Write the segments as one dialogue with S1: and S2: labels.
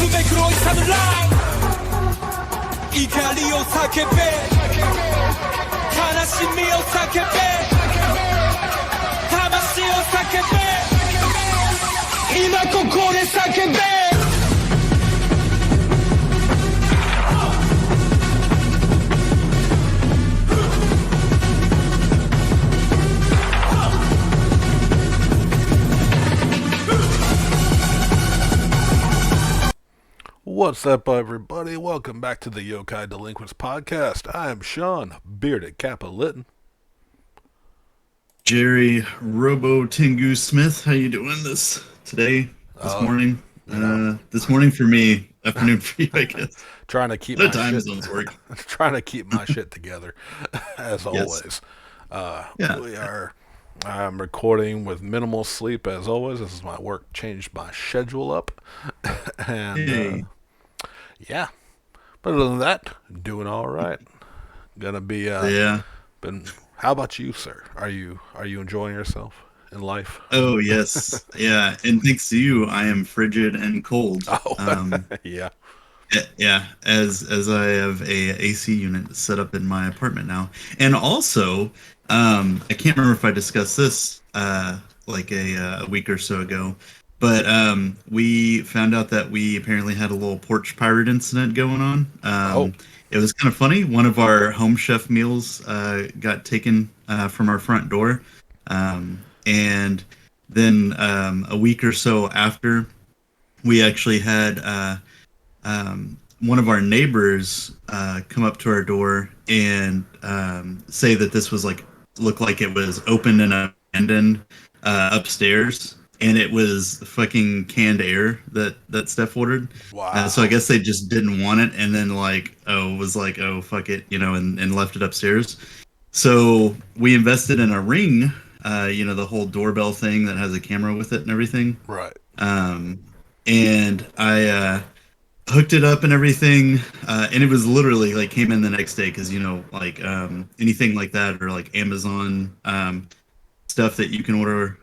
S1: 어둠의 그로이 사는 라인 이탈리오 사케베 타나시미오 사케베 타마시오 사케베 이마코코레 사케베.
S2: What's up, everybody? Welcome back to the Yokai Delinquents podcast. I am Sean, Bearded Kappa Litton.
S3: Jerry Robo Tengu Smith, how you doing this morning? This morning for me, afternoon for you, I guess.
S2: Trying to keep
S3: the
S2: my
S3: time
S2: shit,
S3: zones work.
S2: Trying to keep my shit together, as always. I'm recording with minimal sleep, as always. This is my work changed my schedule up, and yeah. But other than that, doing all right. Gonna be Been. How about you, sir? Are you enjoying yourself in life?
S3: Oh yes, yeah. And thanks to you, I am frigid and cold.
S2: Oh, yeah.
S3: Yeah, as I have a AC unit set up in my apartment now, and also, I can't remember if I discussed this like a week or so ago, but we found out that we apparently had a little porch pirate incident going on. It was kind of funny. One of our home chef meals got taken from our front door, and then a week or so after, we actually had one of our neighbors come up to our door and say that this was looked like it was open and abandoned upstairs, and it was fucking canned air that Steph ordered.
S2: Wow.
S3: So I guess they just didn't want it, and then oh fuck it, and left it upstairs. So we invested in a Ring, the whole doorbell thing that has a camera with it and everything.
S2: Right.
S3: And I hooked it up and everything, and it was literally came in the next day, because anything like that, or Amazon stuff that you can order,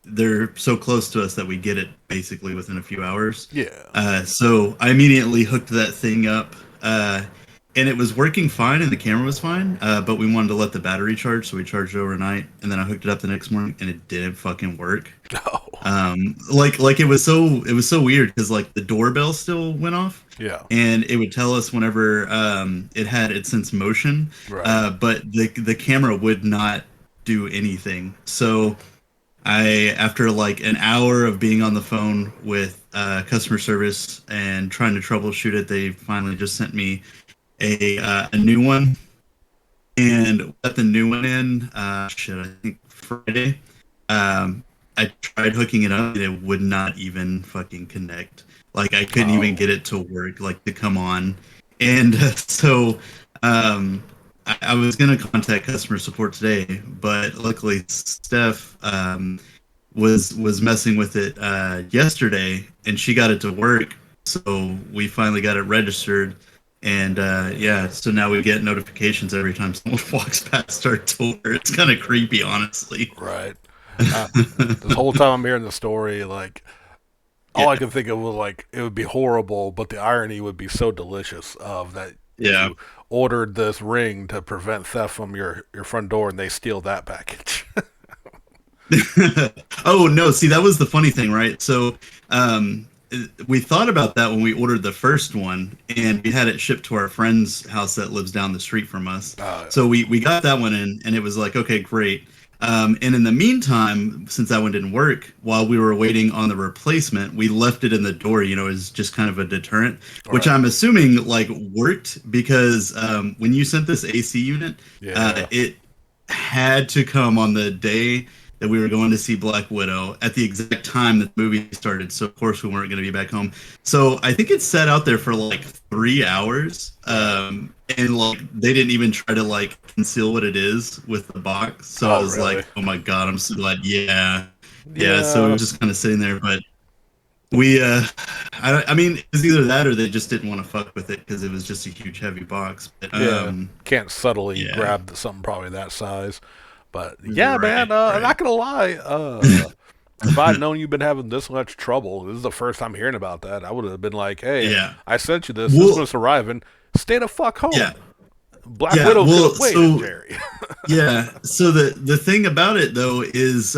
S3: they're so close to us that we get it basically within a few hours.
S2: Yeah.
S3: So I immediately hooked that thing up, and it was working fine, and the camera was fine, but we wanted to let the battery charge, so we charged it overnight, and then I hooked it up the next morning, and it didn't fucking work.
S2: Oh.
S3: It was so weird, because the doorbell still went off.
S2: Yeah.
S3: And it would tell us whenever it had its sense motion,
S2: right.
S3: But the camera would not do anything. So after an hour of being on the phone with customer service and trying to troubleshoot it, they finally just sent me a new one, and got the new one in I think Friday. I tried hooking it up, and it would not even fucking connect. I couldn't even get it to work, to come on. And so I was going to contact customer support today, but luckily Steph was messing with it yesterday, and she got it to work. So we finally got it registered. And so now we get notifications every time someone walks past our door. It's kind of creepy, honestly.
S2: Right. This whole time I'm hearing the story, all I can think of was it would be horrible, but the irony would be so delicious of that.
S3: Yeah.
S2: You ordered this Ring to prevent theft from your front door, and they steal that package.
S3: Oh no! See, that was the funny thing, right? So we thought about that when we ordered the first one, and we had it shipped to our friend's house that lives down the street from us. So we got that one in, and it was okay, great. And in the meantime, since that one didn't work, while we were waiting on the replacement, we left it in the door, as just kind of a deterrent, which I'm assuming worked, because when you sent this AC unit, it had to come on the day that we were going to see Black Widow at the exact time that the movie started. So of course we weren't going to be back home. So I think it sat out there for 3 hours. And they didn't even try to conceal what it is with the box. So I was
S2: really?
S3: oh my God, I'm so glad. Yeah. So it was just kind of sitting there, but we, I mean, it was either that or they just didn't want to fuck with it because it was just a huge heavy box. But,
S2: can't subtly grab something probably that size. But yeah,
S3: right,
S2: man, I'm not gonna lie. If I'd known you've been having this much trouble, this is the first time hearing about that. I would have been like, "Hey,
S3: Yeah.
S2: I sent you this.
S3: Well-
S2: This was arriving. Stay the fuck home."
S3: Yeah.
S2: Black
S3: Yeah,
S2: Widow
S3: well,
S2: could have waited,
S3: so-
S2: Jerry.
S3: Yeah. So the thing about it though is,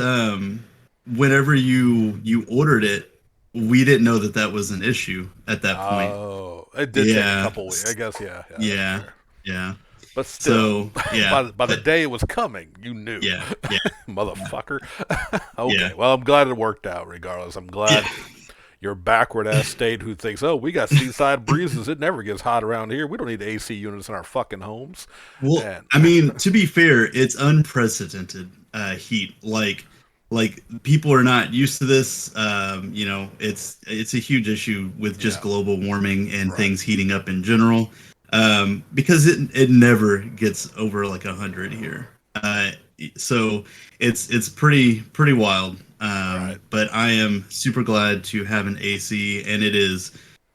S3: whenever you ordered it, we didn't know that was an issue at that point.
S2: Oh, it did take a
S3: Yeah.
S2: couple weeks. I guess, yeah.
S3: Yeah.
S2: Sure.
S3: Yeah.
S2: But still,
S3: So yeah.
S2: by the day it was coming, you knew.
S3: Yeah. Yeah.
S2: Motherfucker. Okay,
S3: Yeah.
S2: well, I'm glad it worked out regardless. I'm glad your backward ass state who thinks, oh, we got seaside breezes. It never gets hot around here. We don't need AC units in our fucking homes.
S3: Well,
S2: And-
S3: I mean, to be fair, it's unprecedented heat. Like people are not used to this. It's a huge issue with just
S2: Yeah.
S3: global warming and
S2: Right.
S3: things heating up in general. Because it never gets over like 100 here. So it's pretty wild.
S2: Right.
S3: But I am super glad to have an AC, and it is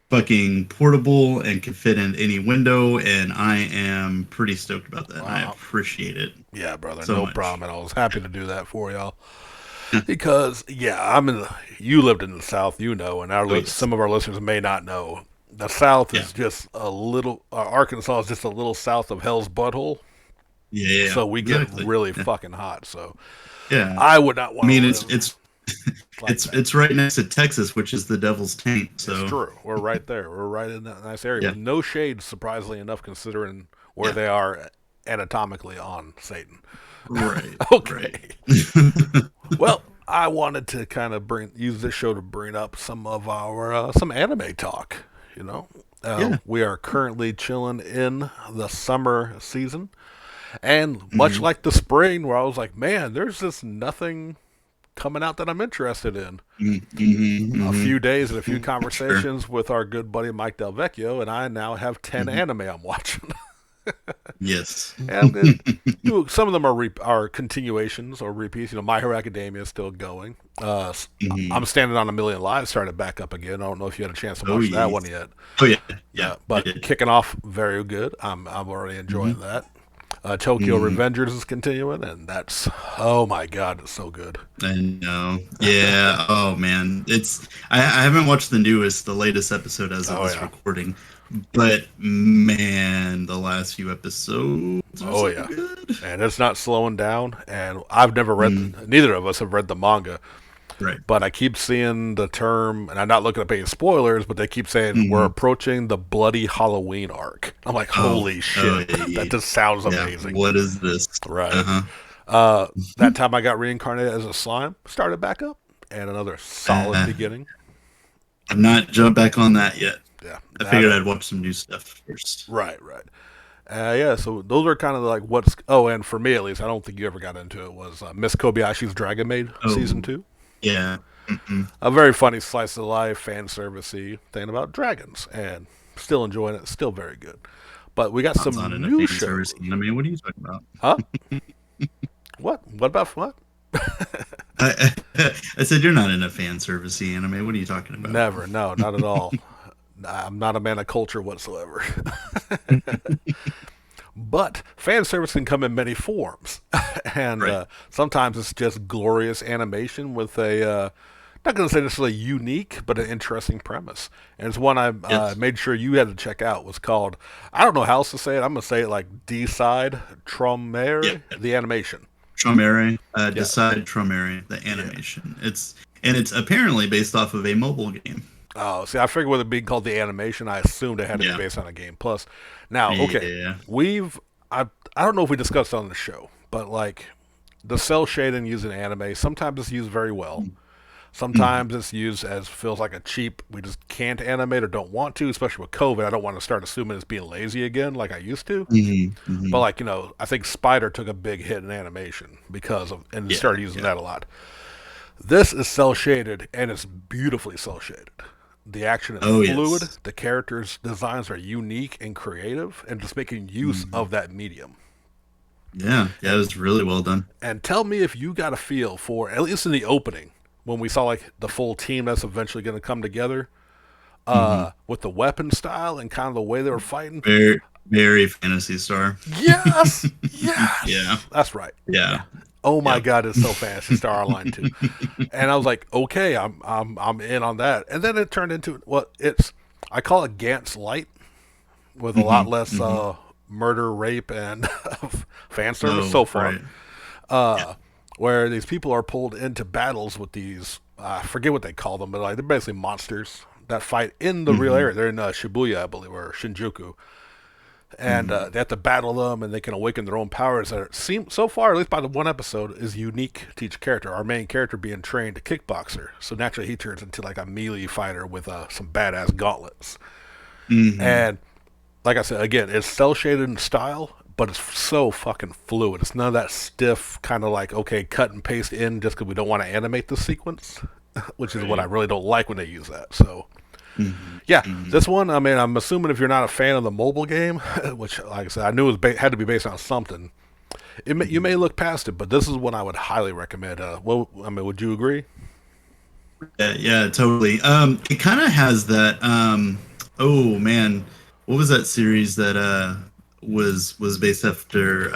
S3: fucking portable and can fit in any window, and I am pretty stoked about that. I
S2: Wow.
S3: appreciate it.
S2: Yeah, brother,
S3: So
S2: no
S3: much.
S2: problem at all. I was happy to do that for y'all. Because you lived in the South, and
S3: yes.
S2: some of our listeners may not know. The South is
S3: Yeah.
S2: just a little. Arkansas is just a little south of Hell's Butthole,
S3: Yeah.
S2: so we get
S3: exactly.
S2: really fucking hot. So
S3: Yeah.
S2: I would not
S3: I
S2: want.
S3: mean,
S2: to
S3: it's
S2: like
S3: it's
S2: that.
S3: it's right next to Texas, which is the devil's taint. So
S2: It's true. We're right there. We're right in that nice area
S3: Yeah.
S2: with no shade, surprisingly enough, considering where
S3: Yeah.
S2: they are anatomically on Satan.
S3: right.
S2: Okay.
S3: Right.
S2: Well, I wanted to kind of use this show to bring up some of our some anime talk.
S3: Yeah.
S2: We are currently chilling in the summer season, and much
S3: Mm-hmm.
S2: like the spring, where I was like, man, there's just nothing coming out that I'm interested in.
S3: Mhm,
S2: A
S3: mhm.
S2: few days and a few conversations with our good buddy Mike Del Vecchio, and I now have 10
S3: Mm-hmm.
S2: anime I'm watching.
S3: Yes.
S2: And some of them are continuations or repeats. My Hero Academia is still going.
S3: Mhm.
S2: I'm Standing on a Million Lives started back up again. I don't know if you had a chance to
S3: Oh,
S2: watch that
S3: yes.
S2: one yet.
S3: Oh yeah. Yeah.
S2: But
S3: I did.
S2: kicking off very good. I'm already enjoying that. Tokyo Revengers is continuing, and that's, oh my god, it's so good.
S3: I know. Yeah. Oh man, I haven't watched the latest episode as of
S2: Oh,
S3: this
S2: yeah.
S3: recording, but man, the last few episodes. Are
S2: Oh,
S3: so
S2: yeah.
S3: Good.
S2: And it's not slowing down. And I've never read, neither of us have read the manga.
S3: Right.
S2: But I keep seeing the term, and I'm not looking at any spoilers, but they keep saying we're approaching the bloody Halloween arc. I'm like, holy shit,
S3: yeah.
S2: that just sounds
S3: Yeah.
S2: amazing.
S3: What is this?
S2: Right.
S3: Uh-huh.
S2: That time I got reincarnated as a slime, started back up, and another solid beginning.
S3: I've not jumped back on that yet.
S2: Yeah.
S3: I figured I'd watch some new stuff first.
S2: Right. Yeah, so those are kind of like what's. Oh, and for me at least, I don't think you ever got into it. Was Miss Kobayashi's Dragon Maid season 2?
S3: Yeah.
S2: A very funny slice of life, fan servicey thing about dragons, and still enjoying it. Still very good. But we got
S3: It's not
S2: some
S3: in a
S2: new
S3: fan
S2: shows.
S3: service. I mean, what are you talking about?
S2: Huh? What? What about what?
S3: I said you're not in a fan servicey anime. What are you talking about?
S2: Never. No, not at all. I'm not a man of culture whatsoever. But fan service can come in many forms, and
S3: Right.
S2: sometimes it's just glorious animation with a not going to say necessarily unique, but an interesting premise. And it's one I
S3: Yes.
S2: made sure you had to check out. It was called, I don't know how else to say it. I'm going to say it like D-Side Tromare,
S3: Yeah.
S2: the animation.
S3: Tromare, Decide Tromare, the animation. It's apparently based off of a mobile game.
S2: Oh, see, I figured with it being called the animation, I assumed it had to
S3: Yeah.
S2: be based on a game. Plus, now, okay,
S3: Yeah.
S2: I don't know if we discussed it on the show, but like the cell shading used in anime, sometimes it's used very well. Sometimes it's used as feels like a cheap, we just can't animate or don't want to, especially with COVID. I don't want to start assuming it's being lazy again like I used to. But like, I think Spider took a big hit in animation because of, and started using that a lot. This is cell shaded and it's beautifully cell shaded. The action is
S3: Oh, yes.
S2: fluid. The characters' designs are unique and creative, and just making use of that medium.
S3: Yeah, it was really well done.
S2: And tell me if you got a feel for, at least in the opening, when we saw like the full team that's eventually going to come together, with the weapon style and kind of the way they were fighting.
S3: Very, very Fantasy Star.
S2: Yes, yes,
S3: Yeah.
S2: that's right.
S3: Yeah.
S2: Oh my
S3: Yep.
S2: god, it's so Phantasy Star Online 2. And I was like, okay, I'm in on that. And then it turned into I call it Gantz Light with a lot less murder, rape, and fan service
S3: No,
S2: so far.
S3: right.
S2: Where these people are pulled into battles with these I forget what they call them, but like they're basically monsters that fight in the real area. They're in Shibuya, I believe, or Shinjuku, and they have to battle them, and they can awaken their own powers that seem so far, at least by the one episode, is unique to each character. Our main character being trained to kickboxer, so naturally he turns into like a melee fighter with some badass gauntlets. And like I said, again, it's cell shaded in style, but it's so fucking fluid. It's none of that stiff kind of like, okay, cut and paste in just because we don't want to animate the sequence, which is what I really don't like when they use that. So, yeah, this one, I mean, I'm assuming if you're not a fan of the mobile game, which, like I said, I knew it was had to be based on something, you may look past it, but this is one I would highly recommend. I mean, would you agree?
S3: Yeah, totally. It kind of has that. Oh man, what was that series that was based after?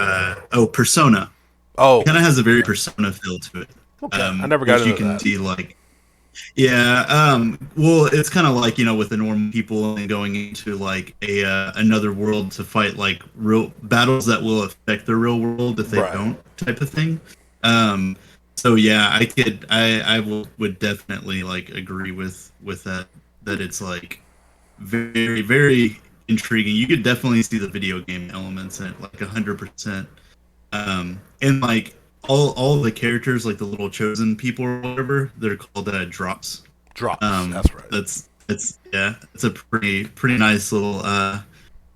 S3: Persona.
S2: Oh,
S3: Kind of has a very Persona feel to it.
S2: okay. I never got
S3: which you
S2: into
S3: can
S2: that.
S3: see like. Yeah, well, it's kind of like, with the normal people and going into like a another world to fight like real battles that will affect the real world if they
S2: Right.
S3: don't, type of thing. So yeah, would definitely like agree with that it's like very, very intriguing. You could definitely see the video game elements in it, like 100%. And like all the characters, like the little chosen people or whatever, they're called drops.
S2: Drops. That's right.
S3: It's a pretty nice little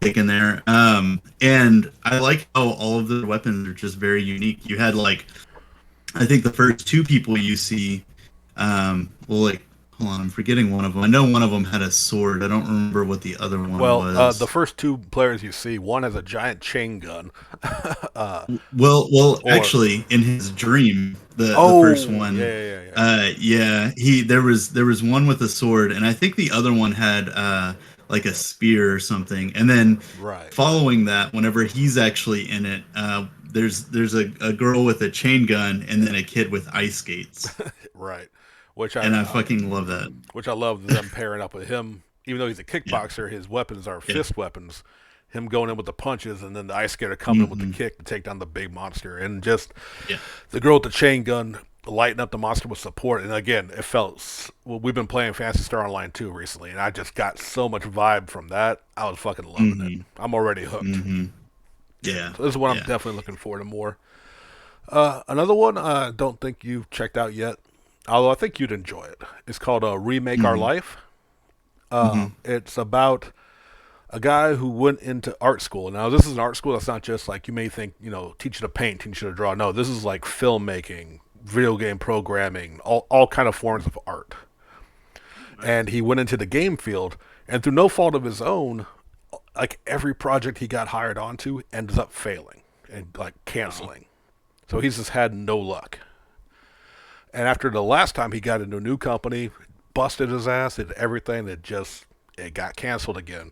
S3: pick in there. And I like how all of the weapons are just very unique. You had like, I think the first two people you see, hold on, I'm forgetting one of them. I know one of them had a sword. I don't remember what the other one was.
S2: The first two players you see, one has a giant chain gun.
S3: Actually, in his dream, the first one, there was one with a sword, and I think the other one had like a spear or something. And then
S2: Right.
S3: following that, whenever he's actually in it, there's a girl with a chain gun, and then a kid with ice skates,
S2: Right. Which
S3: and I fucking love that.
S2: which I love them pairing up with him. Even though he's a kickboxer, his weapons are fist weapons. Him going in with the punches, and then the ice skater coming in with the kick to take down the big monster. And just the girl with the chain gun lighting up the monster with support. And again, it felt. Well, we've been playing Phantasy Star Online 2 recently, and I just got so much vibe from that. I was fucking loving it. I'm already hooked.
S3: Yeah,
S2: So this is one I'm definitely looking forward to more. Another one I don't think you've checked out yet, although I think you'd enjoy it. It's called Remake Our Life. It's about a guy who went into art school. Now, this is an art school that's not just like you may think, teach you to paint, teach you to draw. No, this is like filmmaking, video game programming, all kind of forms of art. And he went into the game field, and through no fault of his own, like every project he got hired onto ends up failing and like canceling. So he's just had no luck. And after the last time he got into a new company, busted his ass, did everything it got canceled again.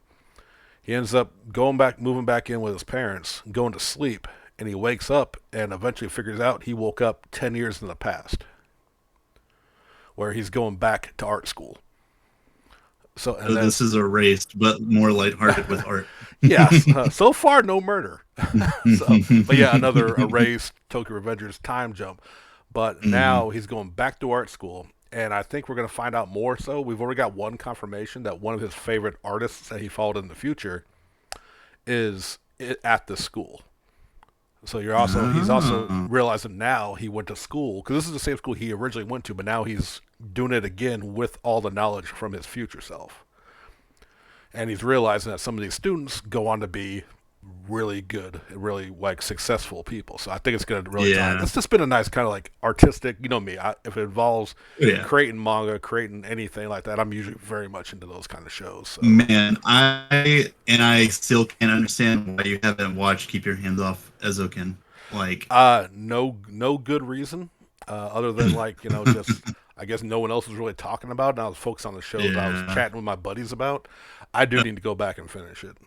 S2: He ends up moving back in with his parents, going to sleep, and he wakes up and eventually figures out he woke up 10 years in the past, where he's going back to art school. So
S3: this is Erased, but more lighthearted with art.
S2: Yes. So far, no murder. But yeah, another Erased Tokyo Revengers time jump. But now he's going back to art school, and I think we're going to find out more. So we've already got one confirmation that one of his favorite artists that he followed in the future is at the school. So he's also realizing now he went to school, because this is the same school he originally went to, but now he's doing it again with all the knowledge from his future self. And he's realizing that some of these students go on to be really good, really like successful people. So I think it's going to really tie. It's just been a nice kind of like artistic, me, if it involves creating manga, creating anything like that, I'm usually very much into those kind of shows. So.
S3: Man, I still can't understand why you haven't watched Keep Your Hands Off Ezoken. Like,
S2: no good reason other than like, just I guess no one else was really talking about it, and I was focused on the shows I was chatting with my buddies about. I do need to go back and finish it.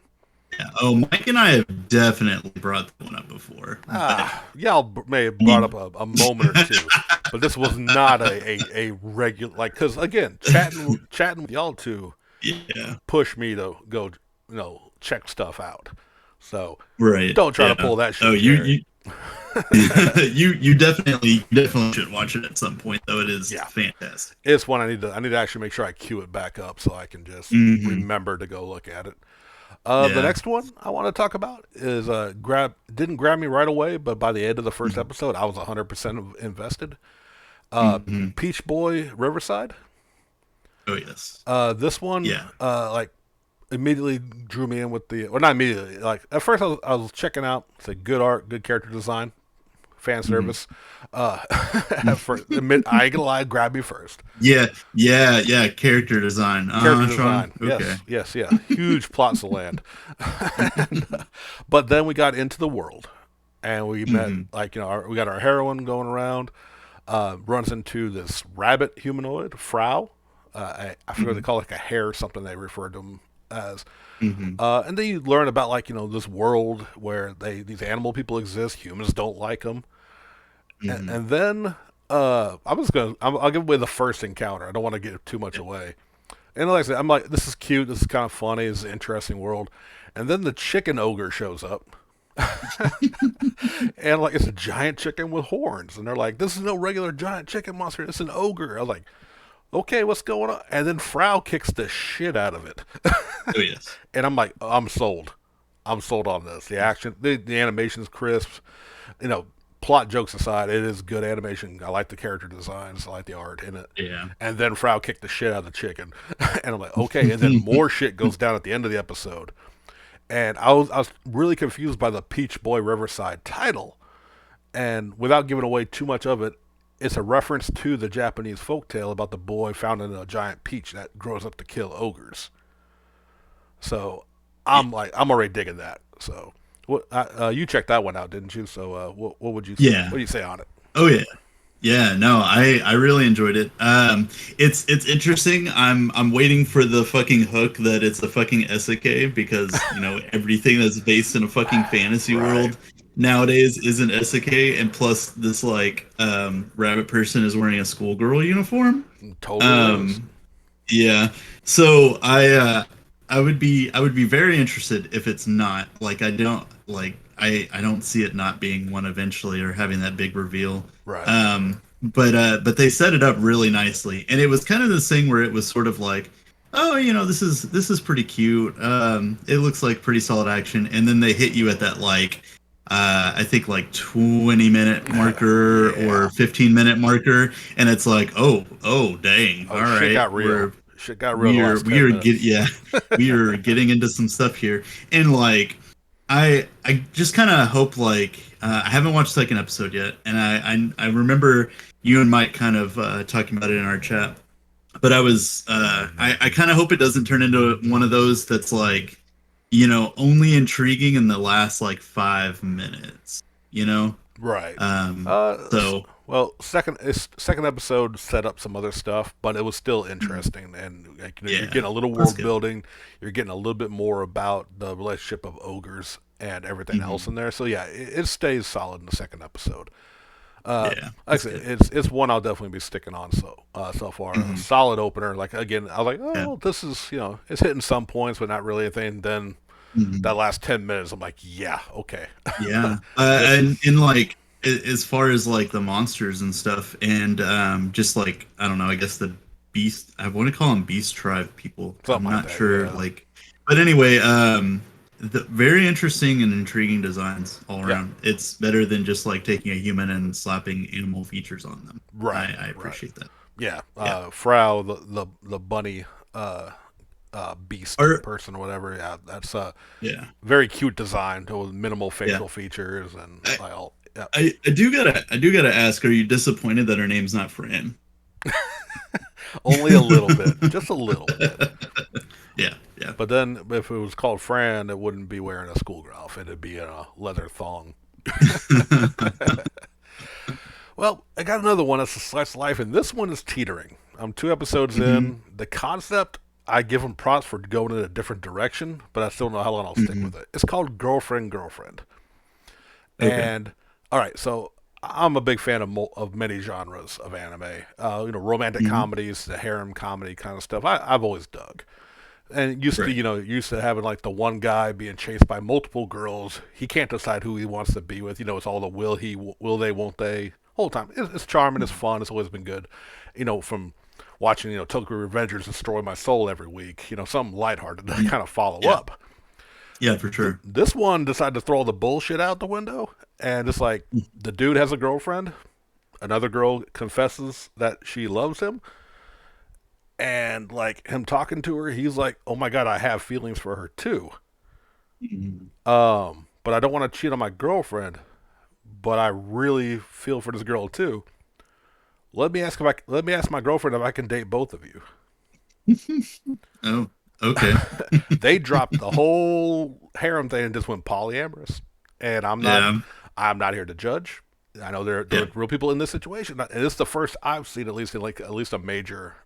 S3: Oh, Mike and I have definitely brought that one up before.
S2: Y'all may have brought up a moment or two, but this was not a regular, like, because again, chatting with y'all two
S3: Yeah.
S2: push me to go, check stuff out. So
S3: Right.
S2: don't try to
S3: yeah.
S2: pull that shit.
S3: Oh,
S2: Gary.
S3: you definitely should watch it at some point though. It is
S2: Yeah.
S3: fantastic.
S2: It's one I need to actually make sure I queue it back up so I can just
S3: Mhm.
S2: remember to go look at it.
S3: Yeah.
S2: The next one I want to talk about is didn't grab me right away, but by the end of the first episode, I was 100% invested. Peach Boy Riverside.
S3: Oh yes.
S2: This one,
S3: Yeah.
S2: like immediately drew me in with not immediately. Like at first, I was checking out. It's like good art, good character design, fan service. At first, I ain't gonna lie, grab me first.
S3: Yeah. Character design.
S2: Character
S3: Sean?
S2: design,
S3: Okay.
S2: yes, huge plots of land. But then we got into the world, and we met we got our heroine going around. Runs into this rabbit humanoid, Frau. I forget what they call it, like a hare or something they referred to him as. And then you learn about this world where these animal people exist. Humans don't like them. And then I'll give away the first encounter. I don't want to give too much away. And like I said, I'm like, this is cute. This is kind of funny. This is an interesting world. And then the chicken ogre shows up. And like it's a giant chicken with horns. And they're like, this is no regular giant chicken monster. It's an ogre. I was like, okay, what's going on? And then Frau kicks the shit out of it.
S3: Oh yes.
S2: And I'm like, I'm sold. I'm sold on this. The action, the animation's crisp. Plot jokes aside, it is good animation. I like the character designs. I like the art in it.
S3: Yeah.
S2: And then Frau kicked the shit out of the chicken. And I'm like, okay. And then more shit goes down at the end of the episode. And I was really confused by the Peach Boy Riverside title. And without giving away too much of it, it's a reference to the Japanese folktale about the boy found in a giant peach that grows up to kill ogres. So I'm already digging that. So what you checked that one out, didn't you? So what would you say?
S3: Yeah.
S2: What do you say on it?
S3: Oh yeah. Yeah, no, I really enjoyed it. It's interesting. I'm waiting for the fucking hook that it's a fucking isekai because everything that's based in a fucking fantasy world nowadays is an isekai, and plus this rabbit person is wearing a schoolgirl uniform.
S2: Totally. Is.
S3: Yeah. So I would be very interested if it's not I don't see it not being one eventually or having that big reveal.
S2: Right.
S3: But they set it up really nicely, and it was kind of this thing where it was sort of like, oh, this is pretty cute. It looks like pretty solid action, and then they hit you at that I think 20-minute marker or 15-minute marker, and it's like, oh dang, all right,
S2: shit got real. Shit got real.
S3: We are getting into some stuff here, and I just kind of hope I haven't watched the second episode yet, and I remember you and Mike kind of talking about it in our chat, but I was I kind of hope it doesn't turn into one of those that's only intriguing in the last 5 minutes,
S2: Right.
S3: So
S2: well, second episode set up some other stuff, but it was still interesting, and you're getting a little world building. You're getting a little bit more about the relationship of ogres and everything else in there. So yeah, it stays solid in the second episode. Like I said, it's one I'll definitely be sticking on so far. A solid opener. Again, I was like, this is it's hitting some points, but not really anything. Then that last 10 minutes, I'm like, yeah, okay.
S3: Yeah, and as far as the monsters and stuff, and just I don't know, I guess the beast, I want to call them beast tribe people.
S2: Something
S3: I'm not
S2: like that,
S3: sure,
S2: yeah.
S3: but anyway, the very interesting and intriguing designs all around. It's better than just taking a human and slapping animal features on them.
S2: Right.
S3: I appreciate that.
S2: Yeah. Frau, the bunny beast person or whatever. Yeah, that's very cute design with minimal facial features and all. Yeah.
S3: I do gotta ask, are you disappointed that her name's not Fran?
S2: Only a little bit, just a little bit.
S3: Yeah.
S2: But then, if it was called Fran, it wouldn't be wearing a schoolgirl outfit. It'd be in a leather thong. Well, I got another one that's a slice of life, and this one is teetering. I'm 2 episodes in. The concept I give them props for going in a different direction, but I still don't know how long I'll stick with it. It's called Girlfriend Girlfriend.
S3: Okay.
S2: And all right, so I'm a big fan of of many genres of anime. Romantic
S3: Hmm.
S2: comedies, the harem comedy kind of stuff. I've always dug. And it used to,
S3: Right.
S2: used to having like the one guy being chased by multiple girls. He can't decide who he wants to be with. It's all the will they, won't they, whole time. It's charming, it's fun, it's always been good. From watching, Tokyo Revengers destroy my soul every week. Something lighthearted to kind of follow
S3: Yeah.
S2: up.
S3: Yeah, for sure.
S2: This one decided to throw all the bullshit out the window, and it's like the dude has a girlfriend. Another girl confesses that she loves him, and like him talking to her, he's like, "Oh my god, I have feelings for her too.
S3: Mhm.
S2: But I don't want to cheat on my girlfriend. But I really feel for this girl too. Let me ask my girlfriend if I can date both of you."
S3: Oh, okay.
S2: They dropped the whole harem thing and just went polyamorous. And
S3: Yeah.
S2: I'm not here to judge. I know there
S3: Yeah.
S2: are real people in this situation, and it's the first I've seen, at least in like at least a major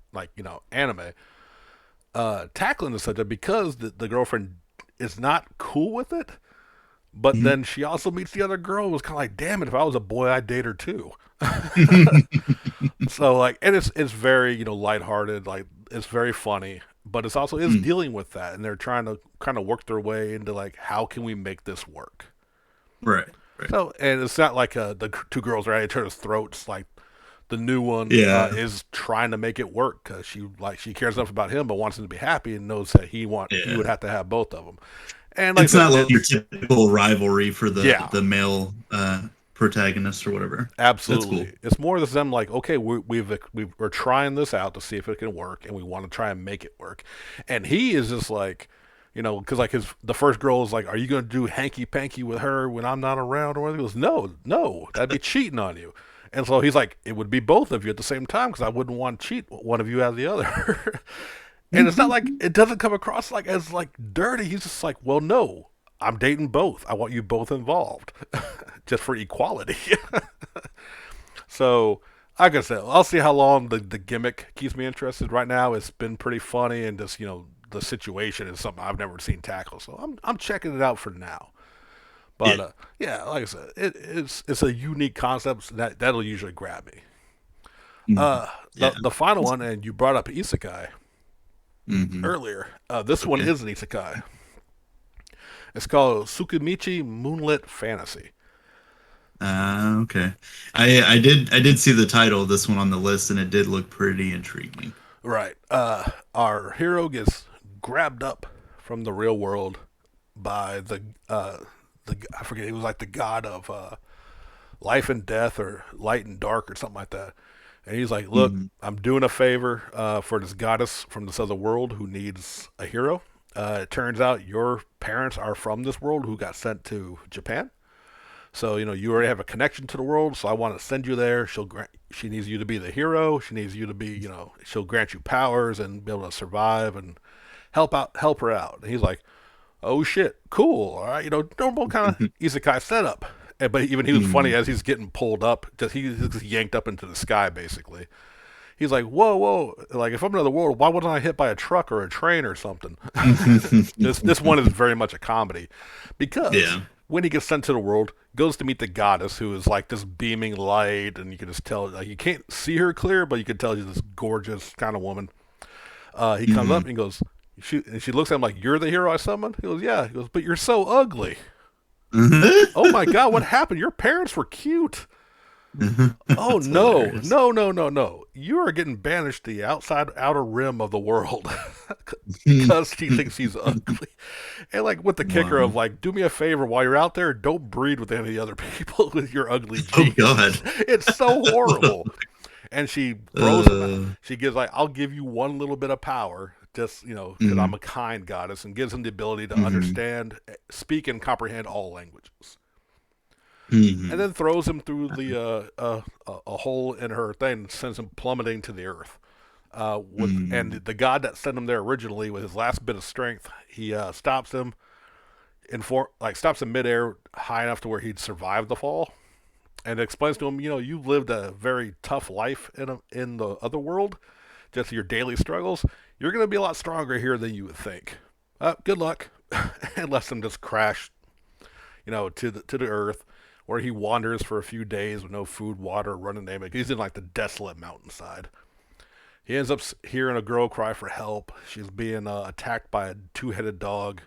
S2: anime tackling the subject, because the girlfriend is not cool with it. But
S3: Mhm.
S2: then she also meets the other girl. It was kind of like, damn it, if I was a boy, I'd date her too. So like, and it's very lighthearted, like it's very funny, but it's also is
S3: Mm.
S2: dealing with that, and they're trying to kind of work their way into like, how can we make this work?
S3: Right. Right.
S2: So, and it's not like the two girls are at each other's throats. Like the new one
S3: Yeah.
S2: is trying to make it work because she cares enough about him, but wants him to be happy, and knows that he would
S3: Yeah.
S2: have to have both of them. And like I
S3: It's
S2: said,
S3: not like your typical rivalry for
S2: yeah,
S3: the male protagonist or whatever. That's cool.
S2: absolutely. It's more them like, okay, we're trying this out to see if it can work, and we want to try and make it work. And he is just like, because like the first girl is like, "Are you going to do hanky panky with her when I'm not around?" Or whatever. He goes, "No, no, that'd be cheating on you." And so he's like, "It would be both of you at the same time because I wouldn't want to cheat one of you out of the other." And it's not like it doesn't come across like as like dirty. He's just like, "Well, no, I'm dating both. I want you both involved, just for equality." So, like I said, I'll see how long the gimmick keeps me interested. Right now, it's been pretty funny, and just the situation is something I've never seen tackled. So I'm checking it out for now. But
S3: Yeah.
S2: yeah, like I said, it's a unique concept that'll usually grab me.
S3: Mhm. Yeah.
S2: The final one, and you brought up isekai
S3: Hmm.
S2: earlier. This one
S3: Okay.
S2: is an isekai. It's called Tsukimichi Moonlit Fantasy.
S3: Okay. I did see the title of this one on the list, and it did look pretty intriguing.
S2: Right. Our hero gets grabbed up from the real world by the I forget, he was like the god of life and death, or light and dark, or something like that. And he's like, "Look,
S3: Hmm.
S2: I'm doing a favor for this goddess from this other world who needs a hero. It turns out your parents are from this world who got sent to Japan. So you already have a connection to the world. So I want to send you there. She needs you to be the hero. She needs you to be, she'll grant you powers and be able to survive and help her out." And he's like, "Oh shit, cool, all right, normal kind of isekai setup." But even he was funny
S3: Hmm.
S2: as he's getting pulled up, he's just yanked up into the sky basically. He's like, "Whoa, whoa! Like if I'm in another world, why wasn't I hit by a truck or a train or something?" This one is very much a comedy, because
S3: Yeah.
S2: when he gets sent to the world, goes to meet the goddess, who is like this beaming light, and you can just tell, like, you can't see her clear, but you can tell she's this gorgeous kind of woman. He comes up
S3: Hmm.
S2: and he goes, she looks at him like, "You're the hero I summoned?" He goes, "Yeah." He goes, "But you're so ugly." "Oh my god, what happened? Your parents were cute." "Oh
S3: That's
S2: no,
S3: hilarious.
S2: no, no, no, no! You are getting banished to the outer rim of the world because she thinks he's ugly." And like with the kicker
S3: Wow.
S2: of like, "Do me a favor while you're out there, don't breed with any of the other people with your ugly
S3: Oh
S2: genes."
S3: God.
S2: It's so horrible. And she throws him out.
S3: Uh,
S2: She gives like, "I'll give you one little bit of power, just because I'm
S3: mhm.
S2: a kind goddess," and gives him the ability to
S3: Mhm.
S2: understand, speak, and comprehend all languages. And
S3: Mhm.
S2: then throws him through the a hole in her thing, and sends him plummeting to the earth. And
S3: Mhm.
S2: the god that sent him there originally, with his last bit of strength, he stops him stops him midair, high enough to where he'd survive the fall, and explains to him, "You lived a very tough life in the other world, just your daily struggles. you're going to be a lot stronger here than you would think. Good luck. And lets him just crash, to the earth, where he wanders for a few days with no food, water, running name. He's in like the desolate mountainside. He ends up hearing a girl cry for help. She's being attacked by a two-headed dog.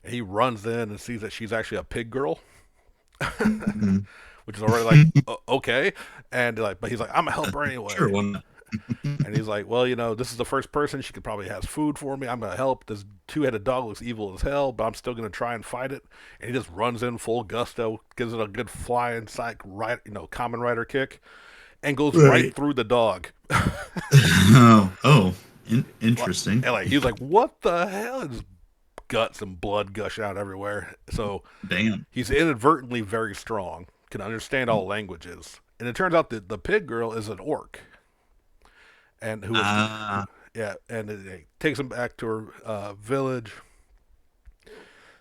S2: And he runs in and sees that she's actually a pig girl,
S3: Mhm.
S2: which is already like okay. And but he's like, I'm gonna help her anyway.
S3: Sure, why not?
S2: And he's like, well, this is the first person. She could probably has food for me. I'm going to help. This two-headed dog looks evil as hell, but I'm still going to try and fight it. And he just runs in full gusto, gives it a good flying side, right, common rider kick, and goes right through the dog.
S3: Interesting.
S2: And he's like, what the hell? And his guts and blood gush out everywhere. So
S3: Damn.
S2: he's inadvertently very strong, can understand all languages. And it turns out that the pig girl is an orc. And who and it takes him back to her village,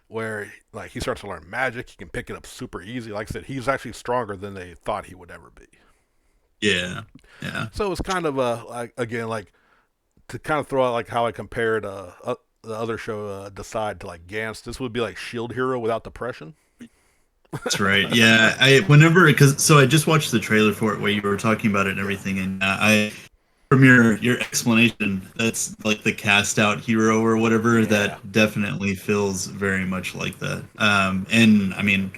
S2: where he starts to learn magic. He can pick it up super easy. Like I said, he's actually stronger than they thought he would ever be.
S3: Yeah.
S2: So it's kind of to kind of throw out how I compared the other show, Decide, to Gantz. This would be like Shield Hero without depression.
S3: That's right. Yeah, I just watched the trailer for it where you were talking about it and everything, and from your explanation, that's like the cast out hero or whatever.
S2: Yeah.
S3: That definitely feels very much like that. And I mean,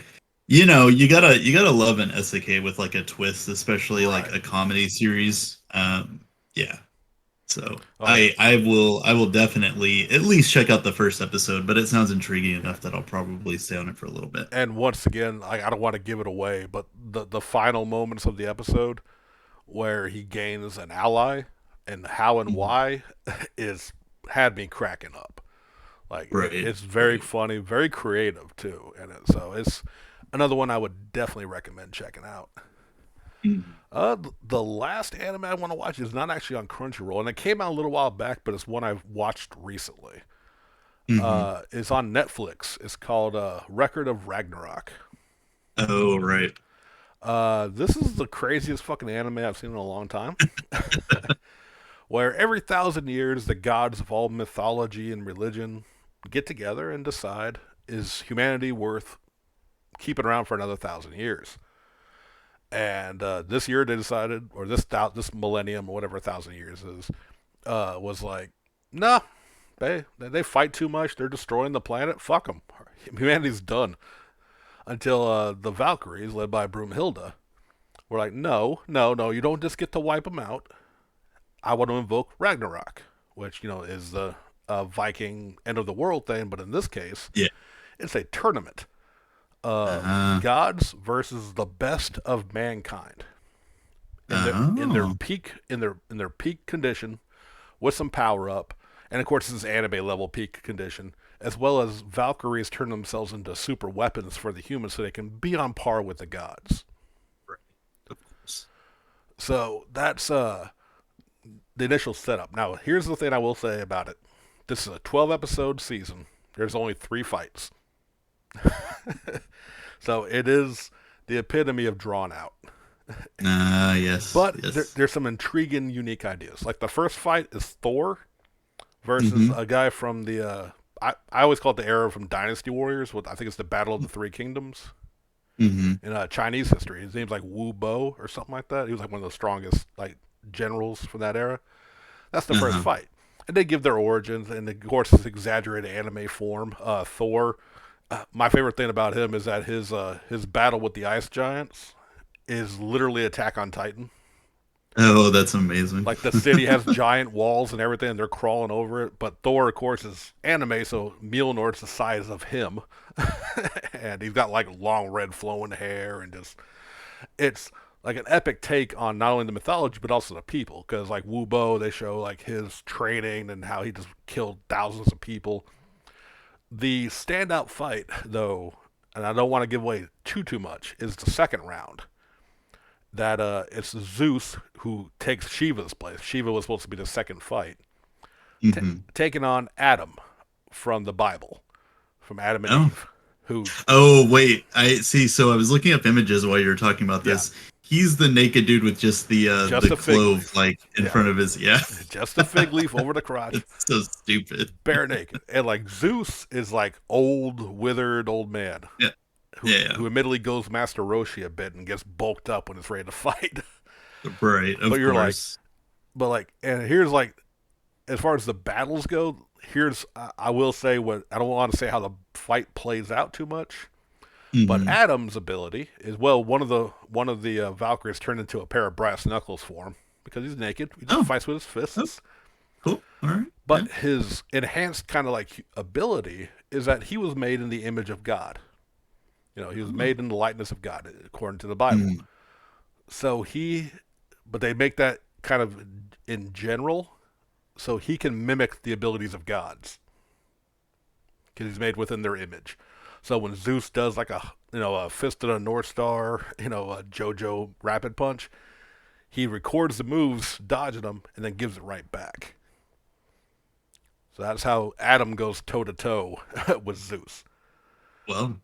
S3: you gotta love an SAK with a twist, especially a comedy series. Yeah. So I will definitely at least check out the first episode, but it sounds intriguing enough that I'll probably stay on it for a little bit.
S2: And once again, I don't want to give it away, but the final moments of the episode, where he gains an ally, and how and why had me cracking up. It's very funny, very creative too, and so it's another one I would definitely recommend checking out. The last anime I want to watch is not actually on Crunchyroll, and it came out a little while back, but it's one I've watched recently. It's on Netflix. It's called Record of Ragnarok.
S3: Oh, right.
S2: This is the craziest fucking anime I've seen in a long time. Where every 1,000 years, the gods of all mythology and religion get together and decide, is humanity worth keeping around for another 1,000 years? And this year they decided, or this millennium, or whatever 1,000 years is, was like, nah, they fight too much. They're destroying the planet. Fuck them. Humanity's done. Until the Valkyries, led by Broomhilda, were like, no, you don't just get to wipe them out. I want to invoke Ragnarok, which, is the Viking end of the world thing, but in this case, it's a tournament of gods versus the best of mankind in their peak condition, with some power up, and of course this is anime level peak condition, as well as Valkyries turn themselves into super weapons for the humans so they can be on par with the gods.
S3: Right. Of course.
S2: So that's the initial setup. Now, here's the thing I will say about it. This is a 12-episode season. There's only 3 fights. So it is the epitome of drawn out.
S3: Yes.
S2: But there's some intriguing, unique ideas. Like the first fight is Thor versus a guy from the... I always call it the era from Dynasty Warriors. I think it's the Battle of the Three Kingdoms in Chinese history. His name's Wu Bo or something like that. He was one of the strongest generals from that era. That's the first fight, and they give their origins, and of course, this exaggerated anime form. Thor. My favorite thing about him is that his battle with the ice giants is literally Attack on Titan.
S3: Oh, that's amazing.
S2: The city has giant walls and everything, and they're crawling over it. But Thor, of course, is anime, so Mjolnir's the size of him. And he's got long red flowing hair, and it's an epic take on not only the mythology, but also the people. Because Wu Bo, they show his training and how he just killed thousands of people. The standout fight, though, and I don't want to give away too much, is the second round. That it's Zeus who takes Shiva's place. Shiva was supposed to be the second fight. Taking on Adam from the Bible, from Adam and Eve.
S3: Oh, wait. I see. So I was looking up images while you were talking about this. he's the naked dude with just the
S2: Just
S3: the
S2: a fig
S3: clove
S2: leaf.
S3: like in
S2: Yeah.
S3: front of his
S2: Just a fig leaf over the crotch,
S3: It's so stupid.
S2: bare naked. And like Zeus is like old, withered old man
S3: Yeah.
S2: who
S3: Yeah.
S2: who admittedly goes Master Roshi a bit and gets bulked up when it's ready to fight.
S3: Right. Of
S2: But you're like-
S3: course.
S2: But like, and here's like, as far as the battles go, here's I will say what I don't want to say how the fight plays out too much. But
S3: Mhm.
S2: Adam's ability is one of the Valkyries turned into a pair of brass knuckles for him because he's naked. He just
S3: Oh.
S2: fights with his fists.
S3: Cool. All right.
S2: But his enhanced kind of like ability is that he was made in the image of God. You know, he was made in the likeness of God according to the Bible.
S3: Mhm.
S2: So but they make that kind of in general, so he can mimic the abilities of gods because he's made within their image. So when Zeus does like a fist of the North Star, a JoJo rapid punch, he records the moves, dodging them, and then gives it right back. So that's how Adam goes toe to toe with Zeus.
S3: Well.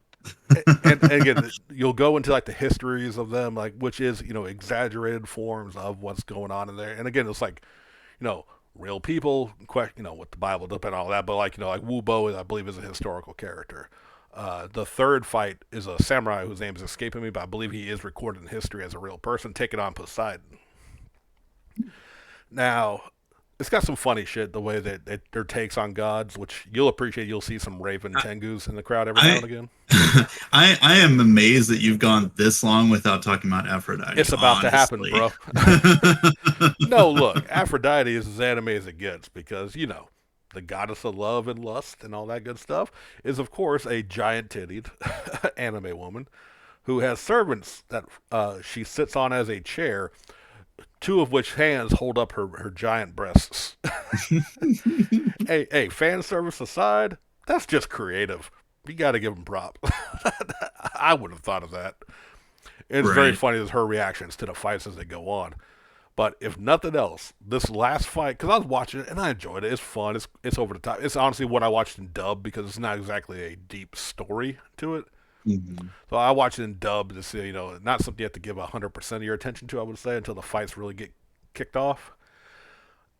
S2: And again, you'll go into like the histories of them, like which is exaggerated forms of what's going on in there. And again, it's like real people, with the Bible and all that. But like Wu Bo, I believe, is a historical character. The third fight is a samurai whose name is escaping me, but I believe he is recorded in history as a real person taking on Poseidon. Now, it's got some funny shit, the way that their takes on gods, which you'll appreciate. You'll see some Raven Tengus in the crowd every now and again.
S3: I am amazed that you've gone this long without talking about Aphrodite.
S2: It's about to happen,
S3: honestly.
S2: bro. No, look, Aphrodite is as anime as it gets because, the goddess of love and lust and all that good stuff is, of course, a giant-tittied anime woman who has servants that she sits on as a chair, two of which hands hold up her giant breasts. Hey, fan service aside, that's just creative. You got to give them props. I would have thought of that. It's very
S3: Right.
S2: funny as her reactions to the fights as they go on. But if nothing else, this last fight, because I was watching it and I enjoyed it. It's fun. It's over the top. It's honestly what I watched in dub because it's not exactly a deep story to it.
S3: Mhm.
S2: So I watch it in dub to see, not something you have to give 100% of your attention to, I would say, until the fights really get kicked off.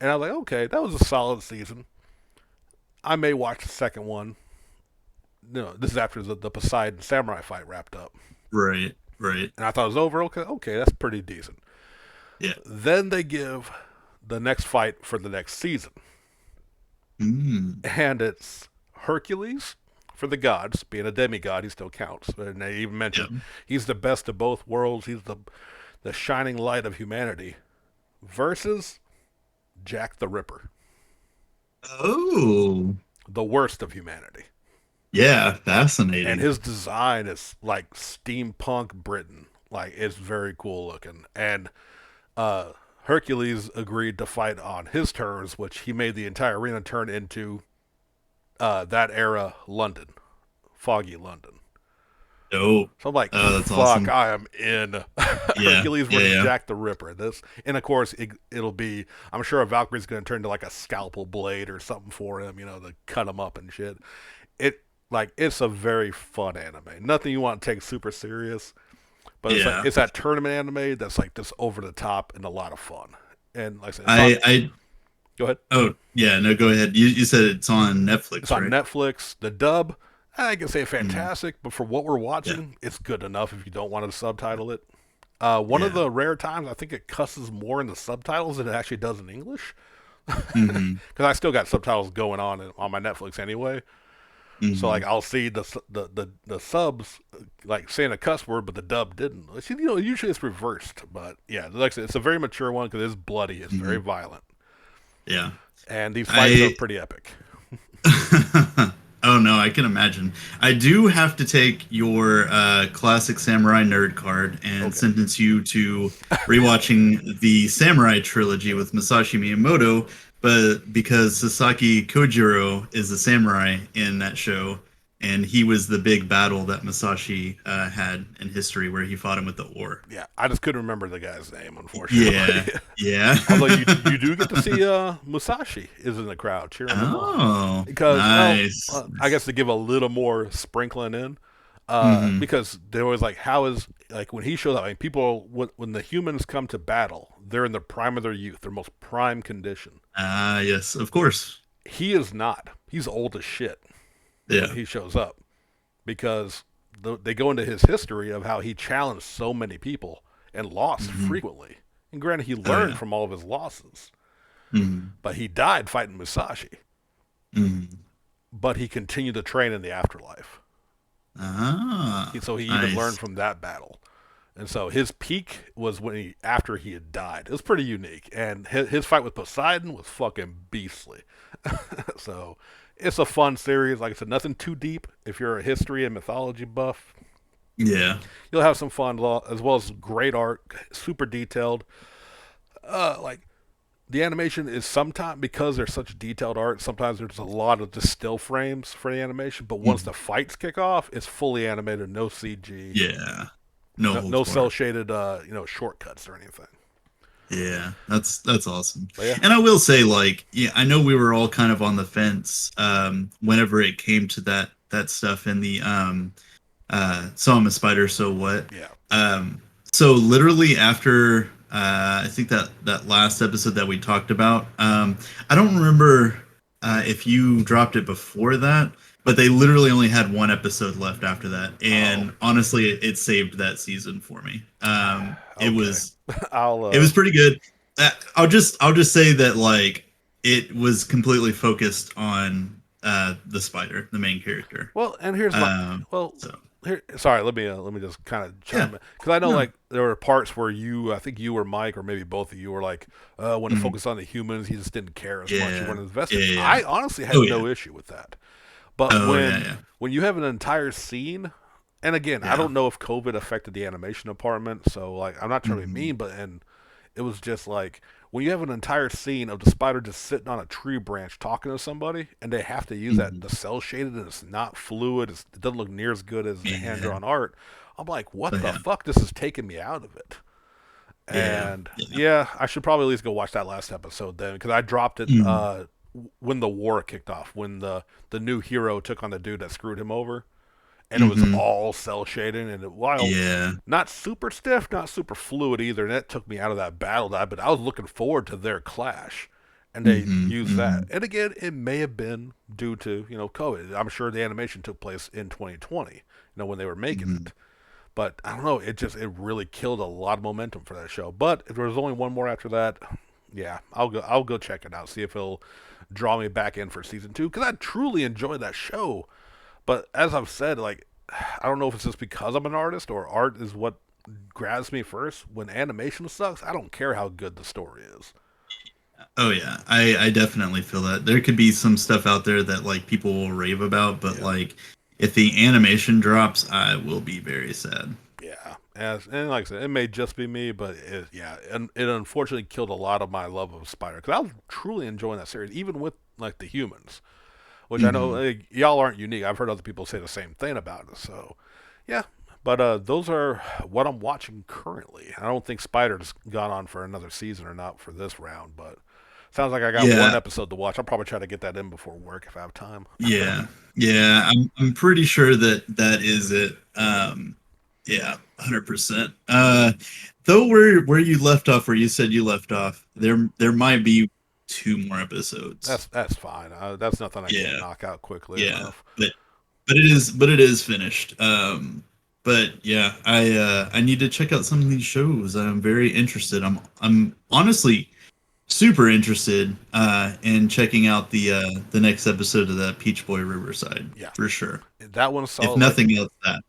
S2: And I was like, okay, that was a solid season. I may watch the second one. This is after the Poseidon Samurai fight wrapped up.
S3: Right. Right.
S2: And I thought it was over. Okay, that's pretty decent.
S3: Yeah.
S2: Then they give the next fight for the next season.
S3: Mm.
S2: And it's Hercules for the gods. Being a demigod, he still counts. And they even mentioned he's the best of both worlds. He's the shining light of humanity. Versus Jack the Ripper,
S3: Oh.
S2: the worst of humanity.
S3: Yeah. Fascinating.
S2: And his design is like steampunk Britain. Like, it's very cool looking. And Hercules agreed to fight on his terms, which he made the entire arena turn into that era London, foggy London.
S3: Dope.
S2: So I'm like,
S3: Oh, that's
S2: fuck,
S3: awesome.
S2: I am in Hercules versus
S3: yeah.
S2: Jack the Ripper. And of course, it'll be, I'm sure a Valkyrie's going to turn to like a scalpel blade or something for him, to cut him up and shit. It's a very fun anime. Nothing you want to take super serious, but it's that tournament anime that's like just over the top and a lot of fun. And like I said, go ahead.
S3: Oh yeah, no, go ahead. You said it's on Netflix.
S2: It's on
S3: right?
S2: Netflix. The dub, I can say fantastic, but for what we're watching, it's good enough if you don't want to subtitle it. One of the rare times I think it cusses more in the subtitles than it actually does in English. Because I still got subtitles going on my Netflix anyway. So like I'll see the subs like saying a cuss word, but the dub didn't. Usually it's reversed, but yeah, like I said, it's a very mature one because it's bloody, it's very violent,
S3: Yeah.
S2: and these fights are pretty epic.
S3: Oh no, I can imagine. I do have to take your classic samurai nerd card and sentence you to rewatching the Samurai trilogy with Masashi Miyamoto, but because Sasaki Kojiro is a samurai in that show, and he was the big battle that Masashi had in history where he fought him with the oar.
S2: Yeah, I just couldn't remember the guy's name, unfortunately.
S3: Yeah.
S2: Although you do get to see Musashi is in the crowd cheering him on.
S3: Oh,
S2: Because
S3: nice.
S2: I guess to give a little more sprinkling in, Because there was like, how is like when he shows up? I mean, people when the humans come to battle, they're in the prime of their youth, their most prime condition.
S3: Yes, of course.
S2: He is not. He's old as shit when
S3: Yeah.
S2: he shows up because they go into his history of how he challenged so many people and lost frequently. And granted, he
S3: Oh,
S2: learned
S3: yeah.
S2: from all of his losses,
S3: Mm-hmm.
S2: but he died fighting Musashi.
S3: Mm-hmm.
S2: But he continued to train in the afterlife. So he even learned
S3: Nice.
S2: from that battle. And so his peak was when after he had died. It was pretty unique. And his fight with Poseidon was fucking beastly. So it's a fun series. Like I said, nothing too deep. If you're a history and mythology buff,
S3: Yeah.
S2: you'll have some fun, as well as great art, super detailed. Like the animation is sometimes, because there's such detailed art, sometimes there's a lot of just still frames for the animation. But once
S3: Mhm.
S2: the fights kick off, it's fully animated, no CG,
S3: Yeah. No
S2: no,
S3: holds
S2: no cell
S3: barred.
S2: shaded, shortcuts or anything.
S3: Yeah, that's awesome.
S2: But yeah,
S3: And I will say, like, yeah, I know we were all kind of on the fence whenever it came to that stuff in the saw I'm a spider, so what?
S2: yeah.
S3: So literally after I think that last episode that we talked about, I don't remember if you dropped it before that, but they literally only had one episode left after that, and honestly, it saved that season for me. It
S2: Okay.
S3: was
S2: I'll.
S3: it was pretty good. I'll just say that like it was completely focused on the spider, the main character.
S2: Well, and here's my. Well,
S3: So
S2: here. Sorry, let me just kind of chime
S3: yeah,
S2: in, because I know
S3: no,
S2: like there were parts where I think you or Mike or maybe both of you were like, when to
S3: mhm.
S2: focus on the humans, he just didn't care as much. He
S3: Yeah,
S2: wasn't invested.
S3: yeah, yeah.
S2: I honestly had
S3: Oh
S2: no
S3: yeah,
S2: issue with that. But
S3: oh yeah, yeah,
S2: when you have an entire scene, and again, I
S3: yeah.
S2: don't know if COVID affected the animation department, so like I'm not trying to be
S3: Hmm.
S2: mean, but it was just like when you have an entire scene of the spider just sitting on a tree branch talking to somebody, and they have to use that
S3: Hmm.
S2: the cell shaded and it's not fluid, it doesn't look near as good as the hand
S3: Yeah,
S2: drawn art. I'm like,
S3: oh
S2: what the
S3: yeah,
S2: fuck? This is taking me out of it.
S3: yeah,
S2: And
S3: yeah.
S2: yeah, I should probably at least go watch that last episode then, because I dropped it
S3: Mhm.
S2: when the war kicked off, when the new hero took on the dude that screwed him over, and it was
S3: Mhm.
S2: all cell shading, and while
S3: Yeah.
S2: not super stiff, not super fluid either, and that took me out of that battle. But I was looking forward to their clash, and they
S3: Mhm.
S2: used that.
S3: Mhm.
S2: And again, it may have been due to COVID. I'm sure the animation took place in 2020, when they were making
S3: Mhm.
S2: it. But I don't know, it really killed a lot of momentum for that show. But if there was only one more after that, yeah, I'll go check it out, see if it'll draw me back in for season 2, because I truly enjoyed that show. But as I've said, like, I don't know if it's just because I'm an artist or art is what grabs me first. When animation sucks, I don't care how good the story is.
S3: Oh yeah, I definitely feel that. There could be some stuff out there that like people will rave about, but
S2: Yeah,
S3: like if the animation drops, I will be very sad.
S2: yeah. And like I said, it may just be me, but and it unfortunately killed a lot of my love of Spider, because I was truly enjoying that series, even with like the humans, which I know
S3: Hmm.
S2: y'all aren't unique. I've heard other people say the same thing about it. So yeah, but those are what I'm watching currently. I don't think Spider's gone on for another season or not for this round, but sounds like I got one
S3: Yeah,
S2: episode to watch. I'll probably try to get that in before work if I have time.
S3: yeah, yeah. I'm pretty sure that that is it. Yeah, 100%. Though where you left off, where you said you left off, there might be two more episodes.
S2: That's fine. That's nothing I can't
S3: Yeah,
S2: knock out quickly
S3: yeah,
S2: enough.
S3: but it is finished. But yeah, I need to check out some of these shows. I'm very interested. I'm honestly super interested in checking out the next episode of that Peach Boy Riverside
S2: Yeah,
S3: for sure.
S2: that one's
S3: If
S2: solid.
S3: nothing else, that.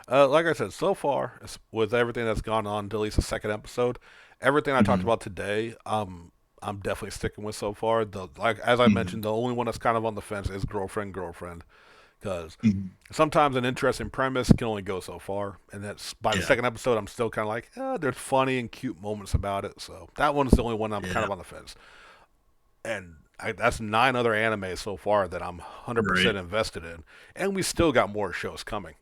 S2: Like I said, so far with everything that's gone on, at least the second episode, everything I talked
S3: Mhm.
S2: about today, I'm definitely sticking with so far. Like as I
S3: Mhm.
S2: mentioned, the only one that's kind of on the fence is girlfriend, because
S3: Mhm.
S2: sometimes an interesting premise can only go so far, and that's by the
S3: Yeah,
S2: second episode, I'm still kind of like, there's funny and cute moments about it. So that one's the only one I'm kind
S3: yeah,
S2: of on the fence, and that's 9 other animes so far that I'm
S3: right.
S2: 100% invested in, and we still got more shows coming.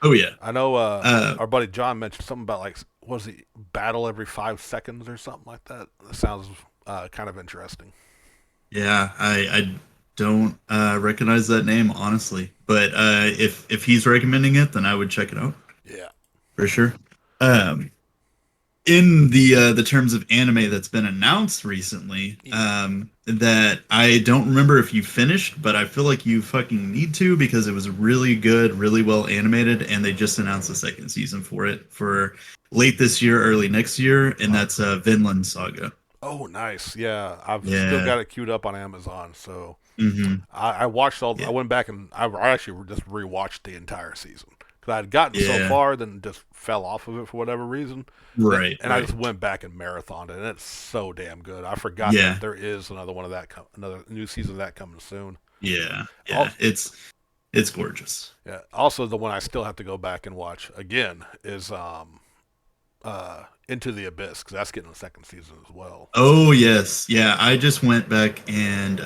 S3: Oh yeah.
S2: I know
S3: Uh,
S2: our buddy John mentioned something about like, what was he, battle every 5 seconds or something like that. That sounds kind of interesting.
S3: yeah. I don't recognize that name honestly, but if he's recommending it, then I would check it out
S2: Yeah.
S3: for sure. Um, in the terms of anime that's been announced recently, that I don't remember if you finished, but I feel like you fucking need to because it was really good, really well animated, and they just announced the second season for it for late this year, early next year, and that's Vinland Saga.
S2: Oh, nice. Yeah, I've still
S3: Yeah.
S2: got it queued up on Amazon. So
S3: Mm-hmm.
S2: I watched all. I
S3: Yeah.
S2: went back and I actually just rewatched the entire season because I had gotten so
S3: Yeah.
S2: far, then just fell off of it for whatever reason.
S3: Right.
S2: And I
S3: Right.
S2: just went back and marathoned it, and it's so damn good. I forgot
S3: Yeah.
S2: that there is another one of that, another new season of that coming soon.
S3: Yeah. Yeah.
S2: Also,
S3: It's gorgeous.
S2: yeah. Also, the one I still have to go back and watch again is Into the Abyss because that's getting a second season as well.
S3: Oh yes, yeah. I just went back and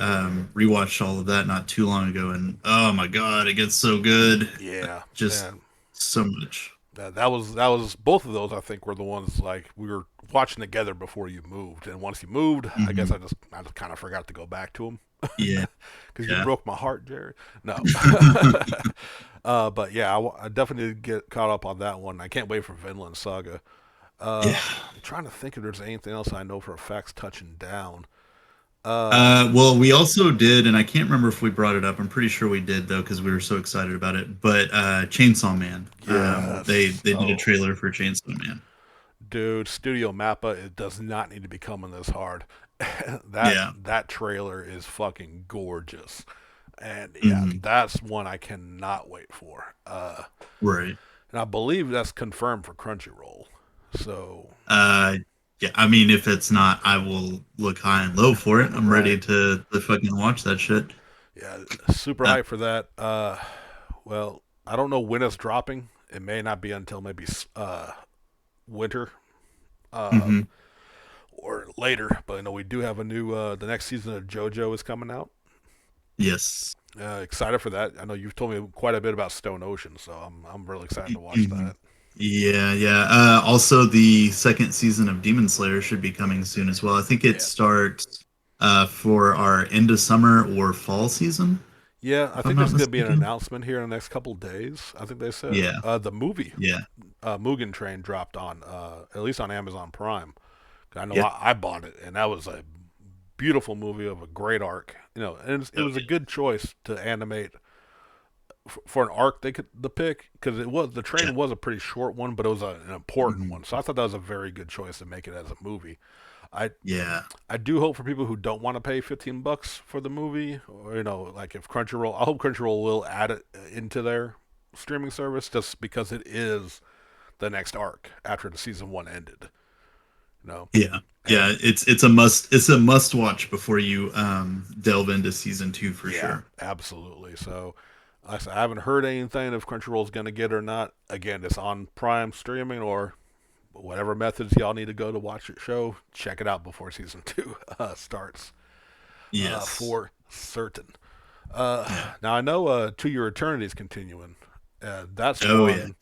S3: rewatched all of that not too long ago, and oh my god, it gets so good.
S2: Yeah,
S3: Just
S2: and
S3: so much.
S2: that was both of those. I think were the ones like we were watching together before you moved, and once you moved, I guess
S3: Mhm.
S2: I just kind of forgot to go back to them
S3: Yeah.
S2: because you
S3: Yeah.
S2: broke my heart, Jerry. No, but yeah, I definitely get caught up on that one. I can't wait for Vinland Saga.
S3: Yeah.
S2: I'm trying to think if there's anything else I know for a fact's touching down. Uh,
S3: Well, we also did, and I can't remember if we brought it up. I'm pretty sure we did though, because we were so excited about it. But Chainsaw Man. They did a
S2: Oh,
S3: trailer for Chainsaw Man.
S2: dude, Studio Mappa, it does not need to be coming this hard. that
S3: Yeah.
S2: that trailer is fucking gorgeous, and yeah,
S3: Hmm.
S2: that's one I cannot wait for.
S3: Right.
S2: And I believe that's confirmed for Crunchyroll. So
S3: Uh, yeah. I mean, if it's not, I will look high and low for it. I'm ready
S2: right,
S3: to fucking watch that shit.
S2: yeah, super
S3: Uh,
S2: hype for that. Well, I don't know when it's dropping. It may not be until maybe winter.
S3: hmm.
S2: Or later. But I know we do have a new. The next season of JoJo is coming out.
S3: Yes.
S2: Excited for that. I know you've told me quite a bit about Stone Ocean, so I'm really excited to watch
S3: Mhm.
S2: that.
S3: Yeah, yeah. Also, the second season of Demon Slayer should be coming soon as well. I think it
S2: Yeah,
S3: starts for our end of summer or fall season,
S2: yeah. I
S3: if I'm
S2: think
S3: not
S2: there's gonna be an
S3: mistaken.
S2: announcement here in the next couple of days. I think they said
S3: Yeah,
S2: the movie
S3: yeah,
S2: Mugen Train dropped on at least on Amazon Prime. I know
S3: yeah.
S2: I bought it, and that was a beautiful movie of a great arc. You know, and it
S3: Oh,
S2: was a good choice to animate for an arc they could the pick because it was the
S3: yeah.
S2: train was a pretty short one, but it was an important
S3: Mhm.
S2: one. So I thought that was a very good choice to make it as a movie. I
S3: Yeah,
S2: I do hope for people who don't want to pay $15 for the movie, or like if Crunchyroll, I hope Crunchyroll will add it into their streaming service just because it is the next arc after the season one ended. You know,
S3: yeah, yeah.
S2: and
S3: It's a must. It's a must watch before you delve into season two for
S2: yeah,
S3: sure.
S2: absolutely. So, like I said, I haven't heard anything if Crunchyroll's going to get it or not. Again, it's on Prime streaming or whatever methods y'all need to go to watch it show. Check it out before season two starts
S3: Yes.
S2: for certain.
S3: Yeah.
S2: Now I know To Your Eternity is continuing. That's
S3: Oh yeah.
S2: one.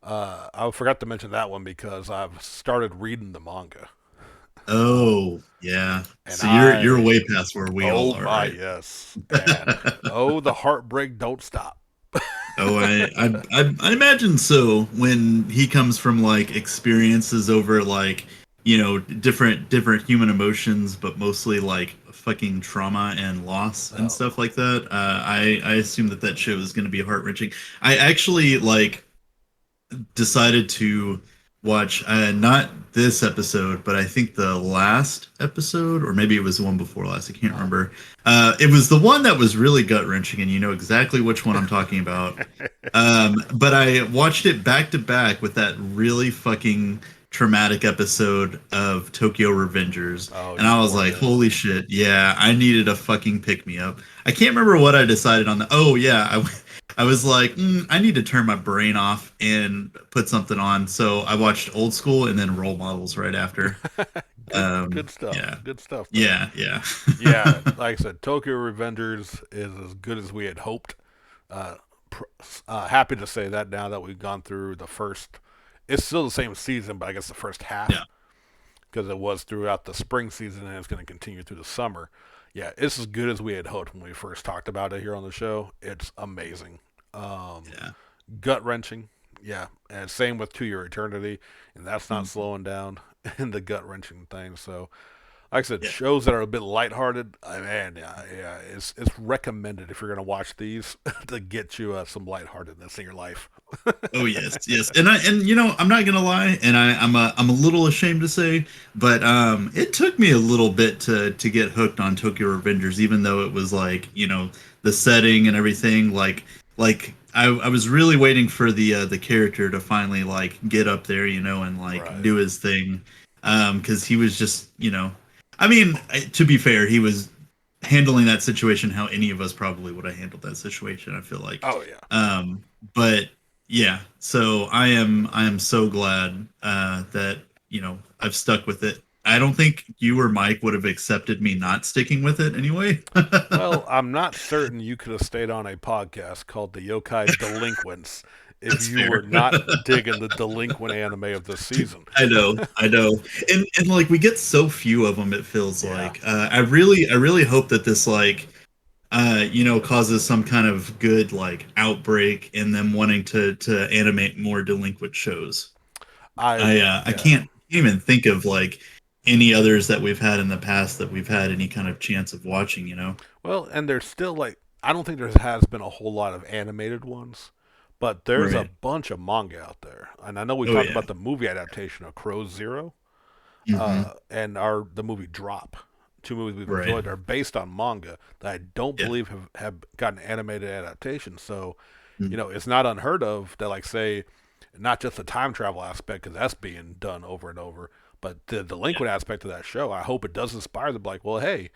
S2: I forgot to mention that one because I've started reading the manga,
S3: Oh yeah.
S2: and
S3: So you're
S2: I
S3: way past where we all
S2: oh
S3: are,
S2: my
S3: right?
S2: yes, and oh the heartbreak don't stop.
S3: Oh, I imagine so when he comes from like experiences over like different human emotions, but mostly like fucking trauma and loss and
S2: Oh
S3: stuff like that. I assume that show is going to be heart wrenching. I actually like decided to watch not this episode, but I think the last episode, or maybe it was the one before last. I can't remember. It was the one that was really gut wrenching, and you know exactly which one I'm talking about. But I watched it back to back with that really fucking traumatic episode of Tokyo Revengers,
S2: oh
S3: and
S2: you
S3: I was
S2: poor
S3: like,
S2: guy.
S3: holy shit, yeah, I needed a fucking pick me up. I can't remember what I decided on the. Oh yeah, I was like, I need to turn my brain off and put something on. So I watched Old School and then Role Models right after.
S2: Good stuff.
S3: Yeah,
S2: Good stuff though.
S3: yeah, yeah,
S2: Yeah, like I said, Tokyo Revengers is as good as we had hoped. Uh, pr- Happy to say that now that we've gone through the first. It's still the same season, but I guess the first half
S3: yeah.
S2: because it was throughout the spring season and it's going to continue through the summer. Yeah, it's as good as we had hoped when we first talked about it here on the show. It's amazing.
S3: Yeah.
S2: Gut wrenching. Yeah, and same with To Your Eternity, and that's not
S3: Mhm.
S2: slowing down in the gut wrenching thing. So, like I said,
S3: Yeah.
S2: shows that are a bit lighthearted, man, yeah, it's recommended if you're gonna watch these to get you some lightheartedness in your life.
S3: Oh yes, yes, and I'm not gonna lie, and I'm a little ashamed to say, but it took me a little bit to get hooked on Tokyo Revengers, even though it was like the setting and everything, I was really waiting for the character to finally like get up there, and like
S2: Right.
S3: do his thing, because he was just I mean, to be fair, he was handling that situation how any of us probably would have handled that situation. I feel like,
S2: Oh yeah.
S3: but yeah, so I am so glad that I've stuck with it. I don't think you or Mike would have accepted me not sticking with it anyway.
S2: Well, I'm not certain you could have stayed on a podcast called The Yokai Delinquents if
S3: That's
S2: you
S3: fair.
S2: were not digging the delinquent anime of this season.
S3: I know, and like we get so few of them. It feels
S2: Yeah.
S3: like I really hope that this like causes some kind of good like outbreak in them wanting to animate more delinquent shows. I
S2: Yeah.
S3: can't even think of like any others that we've had in the past that we've had any kind of chance of watching.
S2: Well, and there's still like I don't think there has been a whole lot of animated ones, but there's a
S3: Right.
S2: bunch of manga out there. And I know we
S3: Oh
S2: talked
S3: yeah.
S2: about the movie adaptation of Crow Zero,
S3: Hmm.
S2: and the movie Drop. Two movies we've
S3: Right.
S2: enjoyed are based on manga that I don't
S3: Yeah.
S2: believe have gotten animated adaptations. So,
S3: Mm.
S2: it's not unheard of that, like, say, not just the time travel aspect, because that's being done over and over, but the
S3: Yeah.
S2: delinquent aspect of that show, I hope it does inspire them, like, well, hey,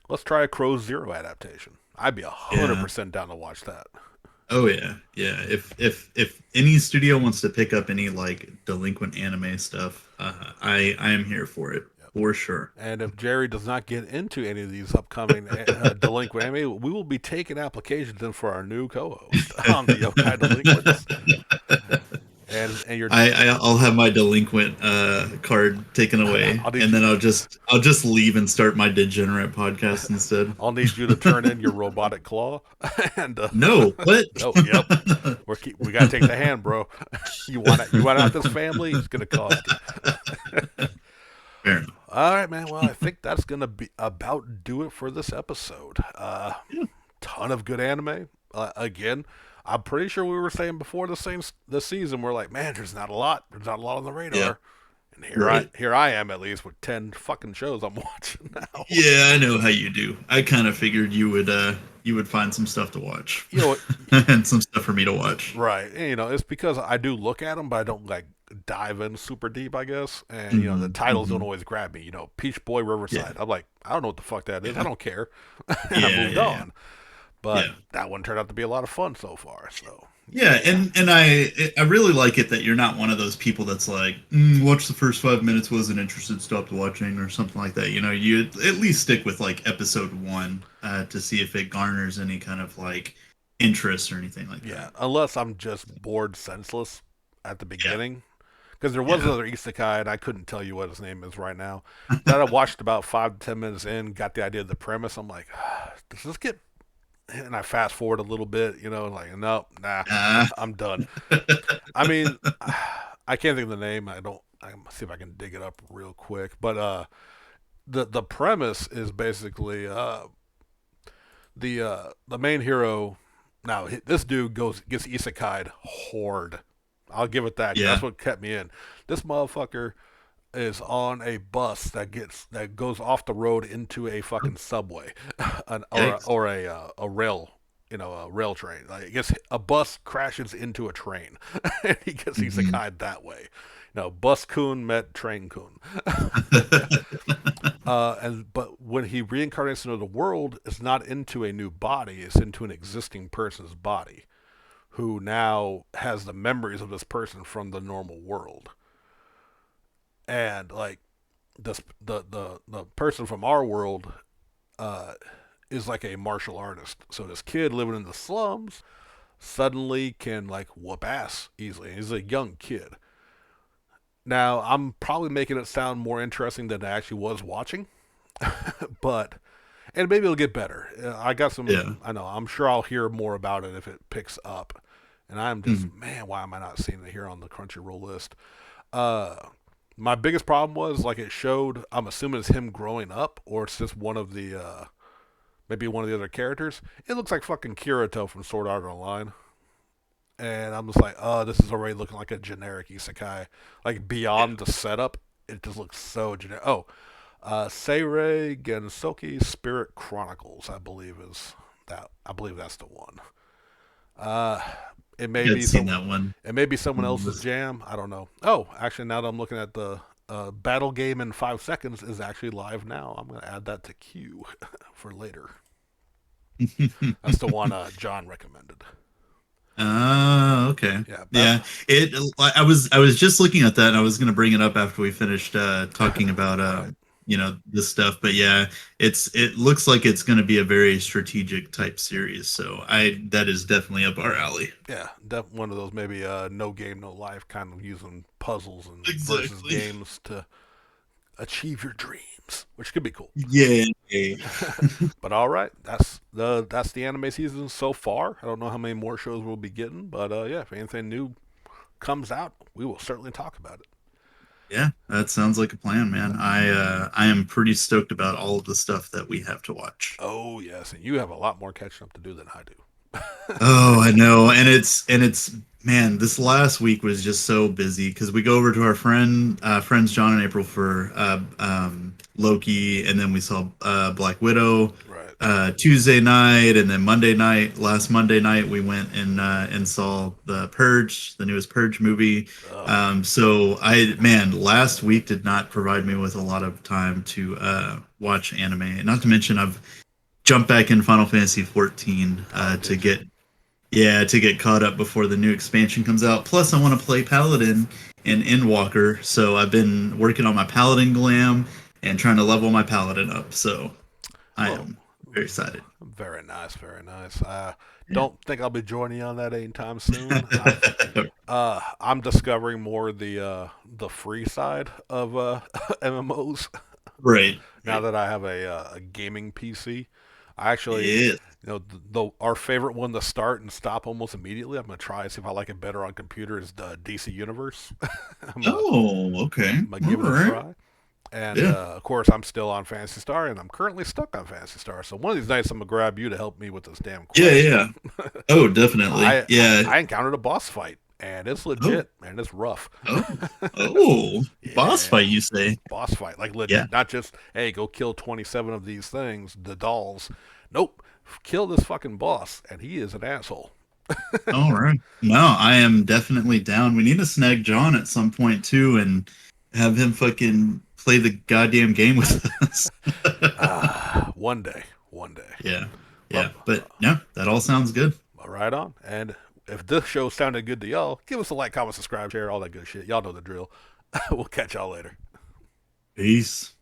S2: let's try a Crow Zero adaptation. I'd be
S3: Yeah.
S2: 100% down to watch that.
S3: Oh yeah. Yeah. If any studio wants to pick up any like delinquent anime stuff, I am here for it for sure.
S2: And if Jerry does not get into any of these upcoming delinquent anime, we will be taking applications in for our new co-host on the Yokai Delinquents. And you're
S3: I'll have my delinquent card taken away,
S2: I'll need
S3: and
S2: you,
S3: then I'll just leave and start my degenerate podcast instead.
S2: I'll need you to turn in your robotic claw. And
S3: No, what?
S2: oh, yep, we gotta take the hand, bro. You want out this family? It's gonna cost you.
S3: Fair enough.
S2: All right, man. Well, I think that's gonna be about do it for this episode. Ton of good anime. Again, I'm pretty sure we were saying before the season, we're like, man, there's not a lot. There's not a lot on the radar.
S3: Yeah.
S2: And
S3: Right.
S2: here I am at least with 10 fucking shows I'm watching now.
S3: Yeah, I know how you do. I kind of figured you would find some stuff to watch
S2: You know what?
S3: and some stuff for me to watch.
S2: Right. And, it's because I do look at them, but I don't like dive in super deep, I guess. And the
S3: Mhm,
S2: titles don't
S3: mhm.
S2: always grab me. Peach Boy Riverside.
S3: Yeah.
S2: I'm like, I don't know what the fuck that is. I
S3: Yeah.
S2: don't care. And I
S3: Yeah,
S2: moved
S3: yeah,
S2: on. But
S3: Yeah.
S2: that one turned out to be a lot of fun so far. So
S3: Yeah, and I really like it that you're not one of those people that's like, watch the first 5 minutes, wasn't interested, stopped watching, or something like that. You at least stick with like episode one to see if it garners any kind of like interest or anything like
S2: yeah,
S3: that.
S2: unless I'm just bored senseless at the beginning. Because there was
S3: Yeah.
S2: another isekai, and I couldn't tell you what his name is right now. That I watched about 5 to 10 minutes in, got the idea of the premise. I'm like, does this get? And I fast forward a little bit, like, nope, nah,
S3: Ah.
S2: I'm done. I mean, I can't think of the name. I'm see if I can dig it up real quick. But the premise is basically the main hero. Now this dude gets isekai'd hard. I'll give it that. 'Cause
S3: Yeah.
S2: That's what kept me in. This motherfucker is on a bus that goes off the road into a fucking subway,
S3: Yikes.
S2: or a rail. A rail train. Like, a bus crashes into a train, and he gets
S3: Mhm.
S2: isekai'd that way. Bus kun met train kun. But when he reincarnates into the world, it's not into a new body; it's into an existing person's body, who now has the memories of this person from the normal world. And like the person from our world is like a martial artist. So this kid living in the slums suddenly can like whoop ass easily. He's a young kid. Now I'm probably making it sound more interesting than I actually was watching, but and maybe it'll get better. I got some.
S3: Yeah.
S2: I know. I'm sure I'll hear more about it if it picks up. And I'm just man, why am I not seeing it here on the Crunchyroll list? Uh, my biggest problem was like it showed. I'm assuming it's him growing up, or it's just one of the maybe one of the other characters. It looks like fucking Kirito from Sword Art Online. And I'm just like, oh, this is already looking like a generic isekai. Like beyond the setup, it just looks so generic. Oh, Seirei Gensoki Spirit Chronicles, I believe is that. I believe that's the one. Uh, it may
S3: I'd
S2: be
S3: seen that one.
S2: it may be someone else's jam. I don't know. Oh, actually, now that I'm looking at the battle game in 5 seconds is actually live now. I'm gonna add that to queue for later. That's the one John recommended.
S3: Okay.
S2: Yeah,
S3: Yeah. I was just looking at that, and I was gonna bring it up after we finished talking about
S2: Right.
S3: this stuff. But yeah, it looks like it's gonna be a very strategic type series. So that is definitely up our alley.
S2: Yeah, one of those maybe no game, no life kind of using puzzles and versus
S3: Exactly.
S2: games to achieve your dreams, which could be cool.
S3: Yeah.
S2: But all right, that's the anime season so far. I don't know how many more shows we'll be getting, but yeah, if anything new comes out, we will certainly talk about it.
S3: Yeah, that sounds like a plan, man. I am pretty stoked about all of the stuff that we have to watch.
S2: Oh yes, and you have a lot more catching up to do than I do.
S3: Oh, I know. And it's man, this last week was just so busy because we go over to our friends John and April for Loki, and then we saw Black Widow
S2: Right.
S3: Tuesday night, and then last Monday night, we went and saw the Purge, the newest Purge movie. So last week did not provide me with a lot of time to watch anime. Not to mention I've jumped back in Final Fantasy 14 to get caught up before the new expansion comes out. Plus, I want to play Paladin and Endwalker, so I've been working on my Paladin glam and trying to level my Paladin up. So I am very excited.
S2: Very nice, very nice. Don't think I'll be joining you on that anytime soon. I'm discovering more the free side of MMOs
S3: Right.
S2: now that I have a gaming PC. I actually,
S3: Yeah.
S2: our favorite one to start and stop almost immediately. I'm gonna try and see if I like it better on computer. Is the DC Universe.
S3: Okay.
S2: I'm gonna give it
S3: All
S2: a
S3: right.
S2: try. And
S3: Yeah.
S2: of course, I'm still on Fantasy Star, and I'm currently stuck on Fantasy Star. So one of these nights, I'm gonna grab you to help me with this damn quest.
S3: Yeah. Oh, definitely. Yeah.
S2: I encountered a boss fight, and it's legit, and it's rough.
S3: Oh, boss
S2: Yeah.
S3: fight, you say?
S2: Boss fight, like legit,
S3: Yeah.
S2: not just hey, go kill 27 of these things, the dolls. Nope, kill this fucking boss, and he is an asshole.
S3: All right. No, I am definitely down. We need to snag John at some point too, and have him fucking play the goddamn game with us.
S2: One day, one day.
S3: Yeah. Yeah. But no, that all sounds good.
S2: Right on. And if this show sounded good to y'all, give us a like, comment, subscribe, share, all that good shit. Y'all know the drill. We'll catch y'all later.
S3: Peace.